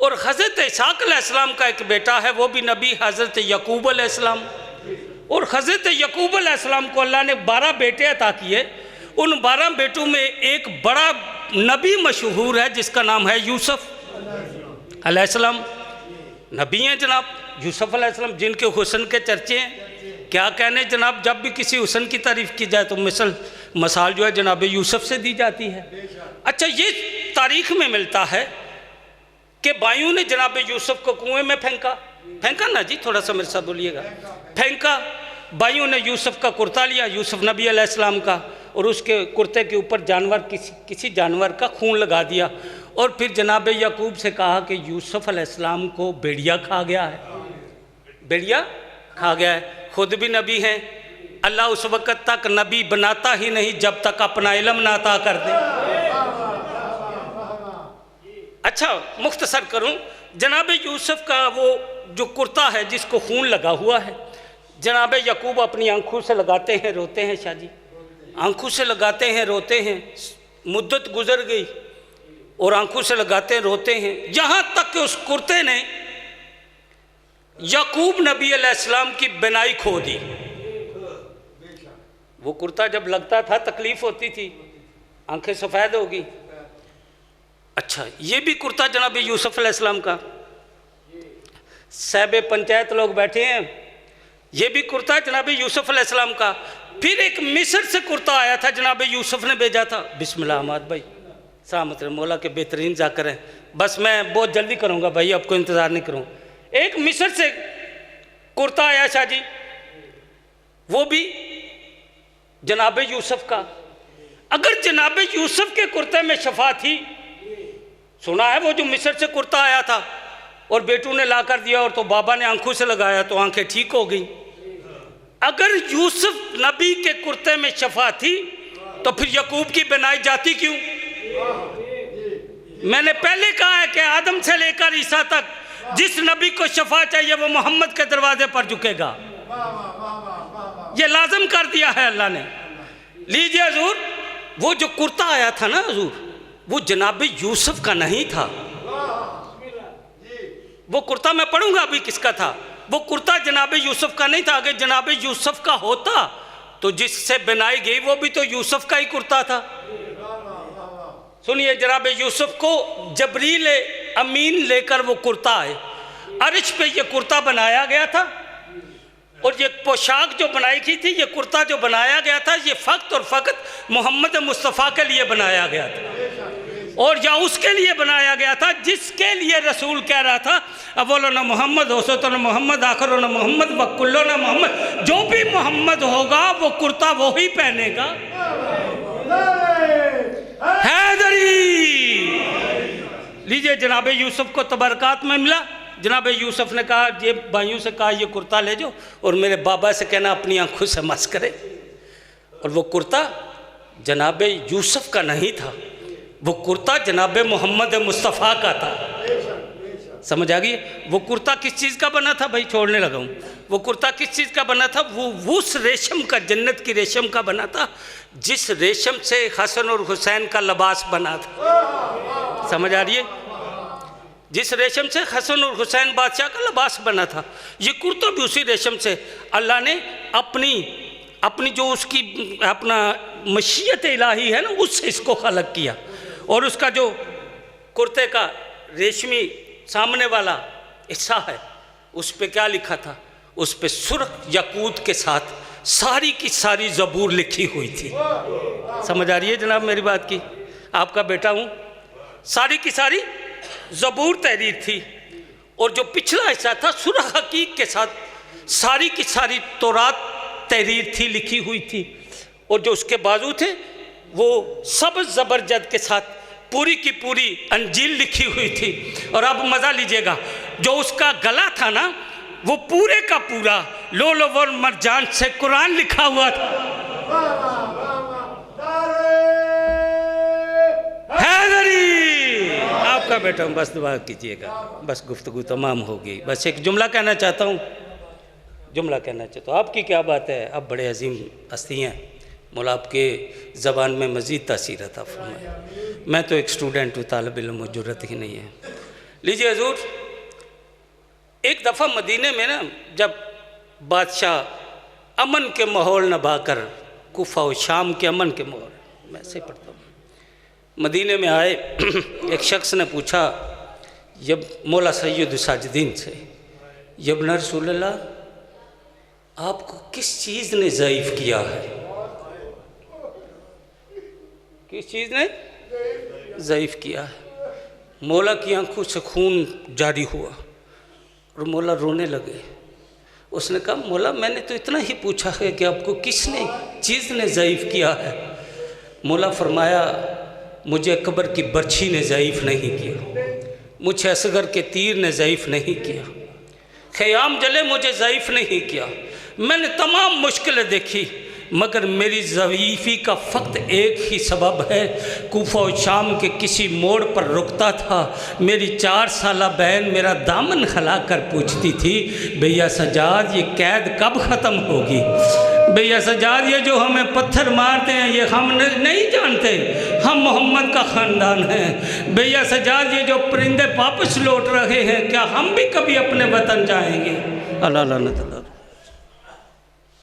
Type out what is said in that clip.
اور حضرت اسحاق علیہ السلام کا ایک بیٹا ہے، وہ بھی نبی، حضرت یعقوب علیہ السلام۔ اور حضرت یعقوب علیہ السلام کو اللہ نے 12 بیٹے عطا کیے۔ ان 12 بیٹوں میں ایک بڑا نبی مشہور ہے جس کا نام ہے یوسف علیہ السلام۔ نبی ہیں جناب یوسف علیہ السلام، جن کے حسن کے چرچے ہیں، کیا کہنے جناب، جب بھی کسی حسن کی تعریف کی جائے تو مثال جو ہے جناب یوسف سے دی جاتی ہے۔ اچھا، یہ تاریخ میں ملتا ہے کہ بھائیوں نے جناب یوسف کو کنویں میں پھینکا نا جی، تھوڑا سا میرے ساتھ بولیے گا، پھینکا۔ بھائیوں نے یوسف کا کرتا لیا، یوسف نبی علیہ السلام کا، اور اس کے کرتے کے اوپر کسی جانور کا خون لگا دیا، اور پھر جناب یعقوب سے کہا کہ یوسف علیہ السلام کو بھیڑیا کھا گیا ہے، بھیڑیا کھا گیا ہے۔ خود بھی نبی ہیں، اللہ اس وقت تک نبی بناتا ہی نہیں جب تک اپنا علم نہ عطا کر دے۔ اچھا مختصر کروں، جناب یوسف کا وہ جو کرتا ہے جس کو خون لگا ہوا ہے، جناب یعقوب اپنی آنکھوں سے لگاتے ہیں، روتے ہیں، شاہ جی آنکھوں سے لگاتے ہیں، روتے ہیں۔ مدت گزر گئی اور آنکھوں سے لگاتے ہیں، روتے ہیں، یہاں تک کہ اس کرتے نے یعقوب نبی علیہ السلام کی بینائی کھو دی۔ وہ کرتا جب لگتا تھا تکلیف ہوتی تھی، آنکھیں سفید ہوگی۔ اچھا، یہ بھی کرتا جناب یوسف علیہ السلام کا، صاحب پنچایت لوگ بیٹھے ہیں، یہ بھی کرتا ہے جناب یوسف علیہ السلام کا۔ پھر ایک مصر سے کرتا آیا تھا، جناب یوسف نے بھیجا تھا۔ بسم اللہ حماد بھائی، سامت مولا کے بہترین ذاکر ہیں، بس میں بہت جلدی کروں گا بھائی، آپ کو انتظار نہیں کروں۔ ایک مصر سے کرتا آیا شاہ جی، وہ بھی جناب یوسف کا۔ اگر جناب یوسف کے کرتے میں شفا تھی، سنا ہے وہ جو مصر سے کرتا آیا تھا اور بیٹوں نے لا کر دیا، اور تو بابا نے آنکھوں سے لگایا تو آنکھیں ٹھیک ہو گئیں۔ اگر یوسف نبی کے کرتے میں شفا تھی تو پھر یعقوب کی بنائی جاتی کیوں؟ میں نے پہلے کہا ہے کہ آدم سے لے کر عیسیٰ تک جس نبی کو شفا چاہیے وہ محمد کے دروازے پر جھکے گا، یہ لازم کر دیا ہے اللہ نے۔ لیجئے حضور، وہ جو کرتا آیا تھا نا حضور، وہ جناب یوسف کا نہیں تھا۔ وہ کرتا میں پڑھوں گا ابھی کس کا تھا، وہ کرتا جناب یوسف کا نہیں تھا۔ اگر جناب یوسف کا ہوتا تو جس سے بنائی گئی وہ بھی تو یوسف کا ہی کرتا تھا۔ سنیے، جناب یوسف کو جبریل امین لے کر وہ کرتا آئے، عرش پہ یہ کرتا بنایا گیا تھا، اور یہ پوشاک جو بنائی کی تھی، یہ کرتا جو بنایا گیا تھا، یہ فقط اور فقط محمد مصطفیٰ کے لیے بنایا گیا تھا، اور یا اس کے لیے بنایا گیا تھا جس کے لیے رسول کہہ رہا تھا اولنا محمد وسطنا محمد آخرنا محمد وکلنا محمد، جو بھی محمد ہوگا وہ کرتا وہی پہنے گا۔ حیدری، لیجئے جناب یوسف کو تبرکات میں ملا۔ جناب یوسف نے کہا، یہ بھائیوں سے کہا یہ کرتا لے جاؤ اور میرے بابا سے کہنا اپنی آنکھوں سے مس کرے۔ اور وہ کرتا جناب یوسف کا نہیں تھا، وہ کرتا جناب محمد مصطفیٰ کا تھا۔ سمجھ آ گئی؟ وہ کرتا کس چیز کا بنا تھا بھائی، چھوڑنے لگا ہوں۔ وہ کرتا کس چیز کا بنا تھا؟ وہ اس ریشم کا، جنت کی ریشم کا بنا تھا جس ریشم سے حسن اور حسین کا لباس بنا تھا۔ سمجھ آ رہی ہے؟ جس ریشم سے حسن اور حسین بادشاہ کا لباس بنا تھا، یہ کرتا بھی اسی ریشم سے اللہ نے اپنی جو اس کی اپنا مشیت الہی ہے نا، اس سے اس کو خلق کیا۔ اور اس کا جو کرتے کا ریشمی سامنے والا حصہ ہے، اس پہ کیا لکھا تھا؟ اس پہ سرخ یاقوت کے ساتھ ساری کی ساری زبور لکھی ہوئی تھی۔ سمجھ آ رہی ہے جناب میری بات کی؟ آپ کا بیٹا ہوں، ساری کی ساری زبور تحریر تھی، اور جو پچھلا حصہ تھا سرخ حقیق کے ساتھ ساری کی ساری تورات تحریر تھی، لکھی ہوئی تھی، اور جو اس کے بازو تھے وہ سبز زبرجد کے ساتھ پوری کی پوری انجیل لکھی ہوئی تھی۔ اور اب مزہ لیجئے گا، جو اس کا گلا تھا نا، وہ پورے کا پورا لولو اور مرجان سے قرآن لکھا ہوا تھا۔ حیدری، آپ کا بیٹا ہوں، بس دعا کیجئے گا، بس گفتگو تمام ہو گئی۔ بس ایک جملہ کہنا چاہتا ہوں، آپ کی کیا بات ہے، آپ بڑے عظیم ہستی ہیں، مولا آپ کے زبان میں مزید تاثیر عطا فرمائے۔ میں تو ایک اسٹوڈنٹ ہوں، طالب علم و جرت ہی نہیں ہے، لیجیے حضور، ایک دفعہ مدینے میں نا جب بادشاہ امن کے ماحول نبھا کر، کوفہ و شام کے امن کے ماحول، میں ایسے پڑھتا ہوں، مدینے میں آئے، ایک شخص نے پوچھا جب مولا سید ساجدین سے، ابن رسول اللہ آپ کو کس چیز نے ضعیف کیا ہے؟ کس چیز نے ضعیف کیا ہے؟ مولا کی آنکھوں سے خون جاری ہوا اور مولا رونے لگے۔ اس نے کہا مولا میں نے تو اتنا ہی پوچھا ہے کہ آپ کو کس نے چیز نے ضعیف کیا ہے؟ مولا فرمایا مجھے اکبر کی برچھی نے ضعیف نہیں کیا، مجھے اصغر کے تیر نے ضعیف نہیں کیا، خیام جلے مجھے ضعیف نہیں کیا، میں نے تمام مشکلیں دیکھی مگر میری ضعیفی کا فقط ایک ہی سبب ہے، کوفہ و شام کے کسی موڑ پر رکتا تھا، میری 4 سالہ بہن میرا دامن کھلا کر پوچھتی تھی بھیا سجاد یہ قید کب ختم ہوگی؟ بھیا سجاد یہ جو ہمیں پتھر مارتے ہیں یہ ہم نہیں جانتے ہم محمد کا خاندان ہیں، بھیا سجاد یہ جو پرندے واپس لوٹ رہے ہیں کیا ہم بھی کبھی اپنے وطن جائیں گے؟ اللہ لعنت اللہ۔